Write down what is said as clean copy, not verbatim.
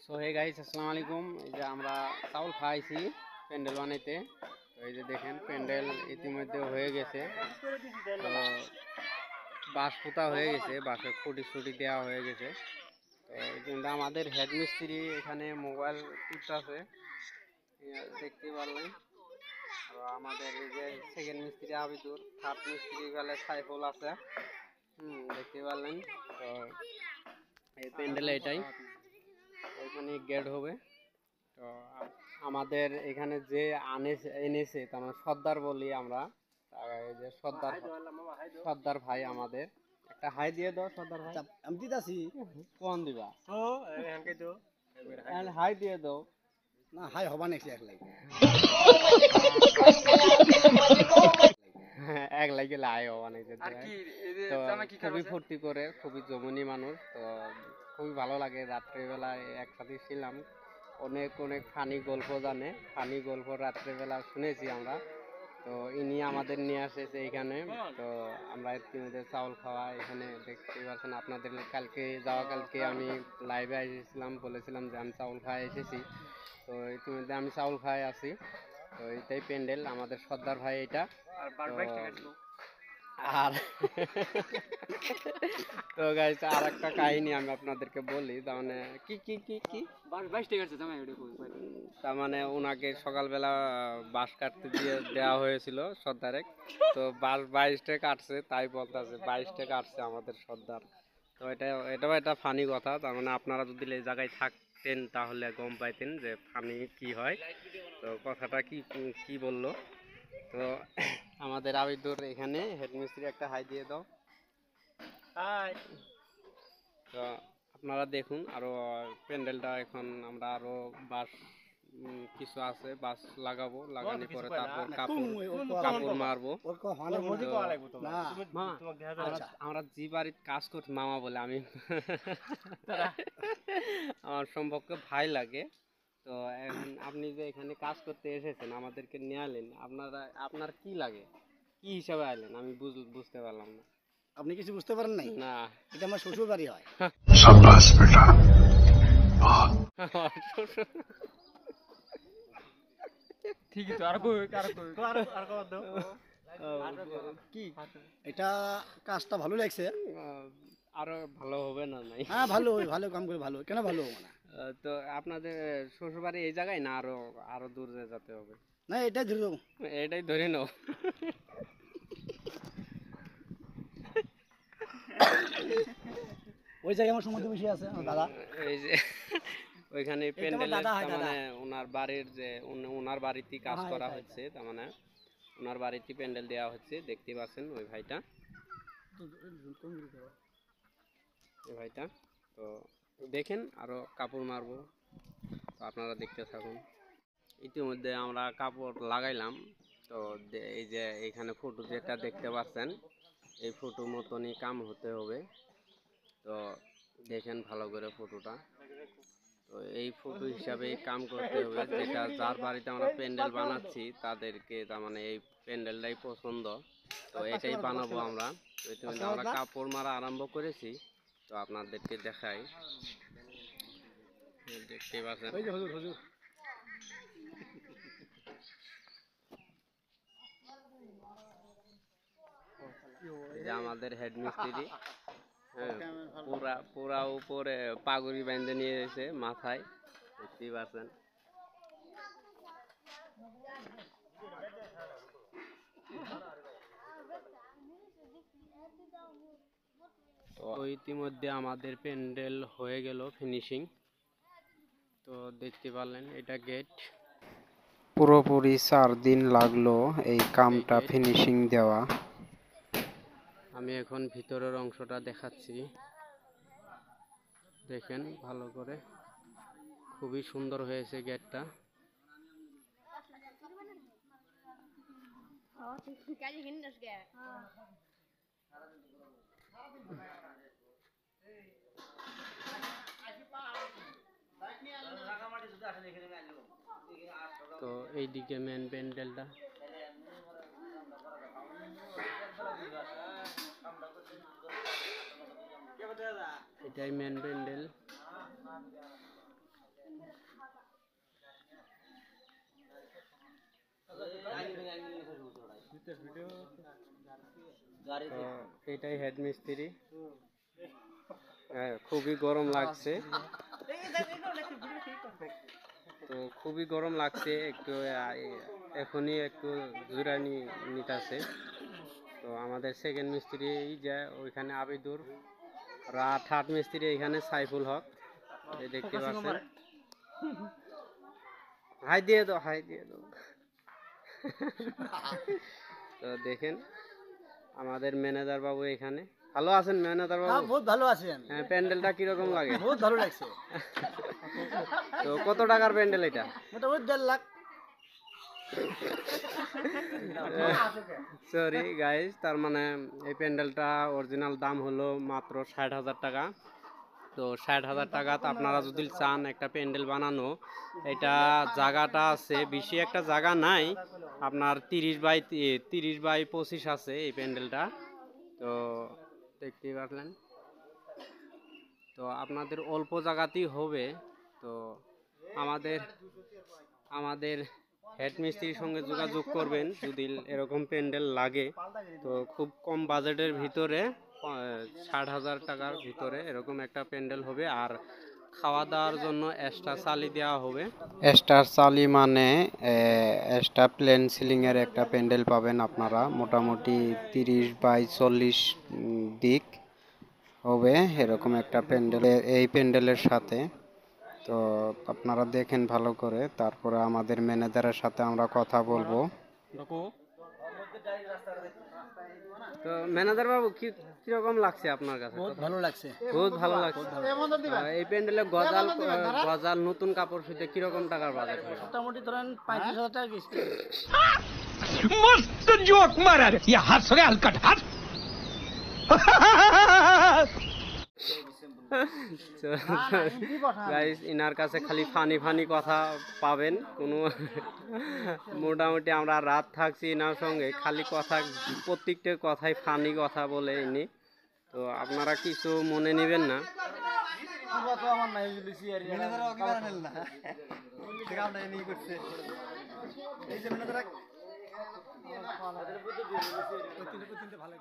So hey guys, আসসালামু আলাইকুম। এই যে আমরা চাউল খাইছি প্যান্ডেল বানাইতে। তো এই যে দেখেন প্যান্ডেল ইতিমধ্যে হয়ে গেছে। তো বাঁশ পোতা হয়ে গেছে, বাঁশের খুঁটি দেওয়া হয়ে গেছে। তো কিন্তু আমাদের হেড মিস্ত্রি এখানে মোবাইল টিপতেছে, দেখতে পারলেন। তো আমাদের এই যে সেকেন্ড মিস্ত্রি আবিদুর, থার্ড মিস্ত্রি গেলে সাইফুল আছে, দেখতে পারলেন। তো এই প্যান্ডেল এটাই, ওইখানে গেট হবে। তো আমাদের এখানে যে এনেছে তার মানে সর্দার বলি আমরা। এই যে সর্দার ভাই আমাদের, একটা হাই দিয়ে দাও সর্দার ভাই। আমি দিতাছি। কোন দিবা? তো হাই দিয়ে দাও না, হাই হবা নাকি এক লাগে এক লাগে লাই অনেক। তো খুবই ফুর্তি করে, খুবই জমনি মানুষ। তো খুবই ভালো লাগে, রাত্রেবেলায় একসাথে ছিলাম, অনেক ফানি গল্প জানে, ফানি গল্প রাত্রেবেলা শুনেছি আমরা। তো ইনি আমাদের নিয়ে আসেছে এখানে। তো আমরা ইতিমধ্যে চাউল খাওয়া এখানে দেখতে পাচ্ছেন আপনাদের। কালকে আমি লাইভে এসেছিলাম, বলেছিলাম যে আমি চাউল খাওয়া এসেছি। তো ইতিমধ্যে আমি চাউল খাওয়াই আছি। তো এটাই প্যান্ডেল, আমাদের সর্দার ভাই এটা। আর তো গাইস, আর একটা কাহিনী আমি আপনাদেরকে বলি। তার মানে তার মানে ওনাকে সকালবেলা বাঁশ কাটতে দেওয়া হয়েছিল সর্দারে। তো বাঁশ 22টা কাটছে, তাই বলতেছে 22টা কাটছে আমাদের সর্দার। তো এটাও একটা ফানি কথা। তার মানে আপনারা যদি এই জায়গায় থাকতেন তাহলে গম পাইতেন যে ফানি কি হয়। তো কথাটা কি বললো। তো আমাদের আবিদুর এখানে হেডমিস্ত্রি, একটা হাই দিয়ে দাও। তো আপনারা দেখুন, আরো প্যান্ডেলটা এখন আমরা আরো বাঁশ কিছু আছে, বাঁশ লাগাবো, লাগানোর পরে তারপর কাপড় মারবো। আমরা যে বাড়ির কাজ করছি মামা বলে, আমি আমার সম্পর্কে ভাই লাগে। তো এখন আপনি যে এখানে কাজ করতে এসেছেন, আমাদেরকে নিয়ে আলেন, আপনার কি লাগে, কি হিসাবে আইলেন, আমি বুঝতে পারলাম না। আপনি কিছু বুঝতে পারেন নাই? না, এটা আমার শ্বশুর বাড়ি হয়। शाबाश बेटा। ঠিকই তো। কি এটা কাজটা ভালো লাগছে। আরো ভালো হবে না? নাই, হ্যাঁ ভালো, ভালো কাম করে ভালো, কেন ভালো হবে না? তো আপনাদের শ্বশুরবাড়ি এই জায়গায় না আরো আরো দূর যেতে হবে? না, এটাই ধরে দেবো। এটাই ধরে নাও। ওই জায়গায় আমার সম্বন্ধে বেশি আছে আমার দাদা। এই যে ওইখানে প্যান্ডেল, মানে ওনার বাড়ির যে ওনার বাড়িতে কাজ করা হচ্ছে, তার মানে ওনার বাড়িতে প্যান্ডেল দেওয়া হচ্ছে, দেখতে পাচ্ছেন ওই ভাইটা। তো দেখেন, আরো কাপড় মারবো, তো আপনারা দেখতে থাকুন। ইতিমধ্যে আমরা কাপড় লাগাইলাম। তো এই যে এখানে ফটো যেটা দেখতে পাচ্ছেন, এই ফটো মতনই কাম হতে হবে। তো দেখেন ভালো করে ফটোটা। তো এই ফটো হিসাবে কাম করতে হবে, যেটা যার বাড়িতে আমরা প্যান্ডেল বানাচ্ছি তাদেরকে, তার মানে এই প্যান্ডেলটাই পছন্দ, তো এটাই বানাবো আমরা। তো ইতিমধ্যে আমরা কাপড় মারা আরম্ভ করেছি, তো আপনাদেরকে দেখাই, দেখতে পাচ্ছেন। এই যে আমাদের হেড মিস্ত্রি, হ্যাঁ, পুরা উপরে পাগড়ি বেঁধে নিয়ে এসে মাথায়, দেখতেই পাচ্ছেন। তো ইতিমধ্যে আমাদের প্যান্ডেল হয়ে গেল ফিনিশিং। তো দেখতে পারলেন, এটা গেট। পুরোপুরি 4 দিন লাগলো এই কামটা ফিনিশিং দেওয়া। আমি এখন ভিতরের অংশটা দেখাচ্ছি, দেখেন ভালো করে, খুবই সুন্দর হয়েছে গেটটা। তো এইদিকে মেন প্যান্ডেলটা, এটাই মেন প্যান্ডেল। তো এটাই হেড মিস্ত্রি। হ্যাঁ, খুবই গরম লাগছে, তো খুবই গরম লাগছে, একটু এখনই একটু জুরানি নিতেছে। তো আমাদের সেকেন্ড মিস্ত্রি যে ওইখানে আবিদুর, থার্ড মিস্ত্রি এখানে সাইফুল হক, এই দেখতে পাচ্ছেন। হাই দিয়ে দাও, হাই দিয়ে দাও। তো দেখেন আমাদের ম্যানেজার বাবু এখানে। ভালো আছেন ম্যানেজার বাবু? বহুত ভালো আছেন। হ্যাঁ, প্যান্ডেলটা কিরকম লাগে? বহুত ভালো লাগছে। তো কত টাকার প্যান্ডেল এটা? মোটামুটি 1.5 লাখ। সরি গাইস, তার মানে এই প্যান্ডেলটা অরিজিনাল দাম হলো মাত্র 60,000 টাকা। তো 60,000 টাকাতে আপনারা যদি চান একটা প্যান্ডেল বানানো, এটা জায়গাটা আছে বেশি একটা জায়গা নাই, আপনার 30 বাই 25 আছে এই প্যান্ডেলটা। তো দেখতেই পারলেন, তো আপনাদের অল্প জায়গাতেই হবে। তো আমাদের আমাদের হেড মিস্ত্রির সঙ্গে যোগাযোগ করবেন যদি এরকম প্যান্ডেল লাগে। তো খুব কম বাজেটের ভিতরে 60,000 টাকার ভিতরে এরকম একটা প্যান্ডেল হবে। আর খাওয়া দাওয়ার জন্য এক্সট্রা চালি দেওয়া হবে। এক্সট্রা চালি মানে এক্সট্রা প্লেন সিলিংয়ের একটা প্যান্ডেল পাবেন আপনারা, মোটামুটি 30 বাই 40 দিক হবে এরকম একটা প্যান্ডেল এই প্যান্ডেলের সাথে। তো আপনারা দেখেন ভালো করে, তারপরে আমাদের ম্যানেজারের সাথে আমরা কথা বলবো। তো ম্যানেজার বাবু কিরকম লাগছে আপনার কাছে? বহুত ভালো লাগছে। বহুত ভালো লাগছে। এই প্যান্ডেলে গজাল নতুন কাপড় শুতে কিরকম টাকার বাজেট হবে? মোটামুটি ধরেন 35,000 টাকা কিস্তি। मस्त जोक मारा रे ये हंस रे हलकट हंस গাইস, ইনার কাছে খালি ফানি ফানি কথা পাবেন, কোনো মোটামুটি আমরা রাত থাকছি ইনার সঙ্গে, খালি কথা, প্রত্যেকটা কথাই ফানি কথা বলে ইনি। তো আপনারা কিছু মনে নেবেন না। ভালো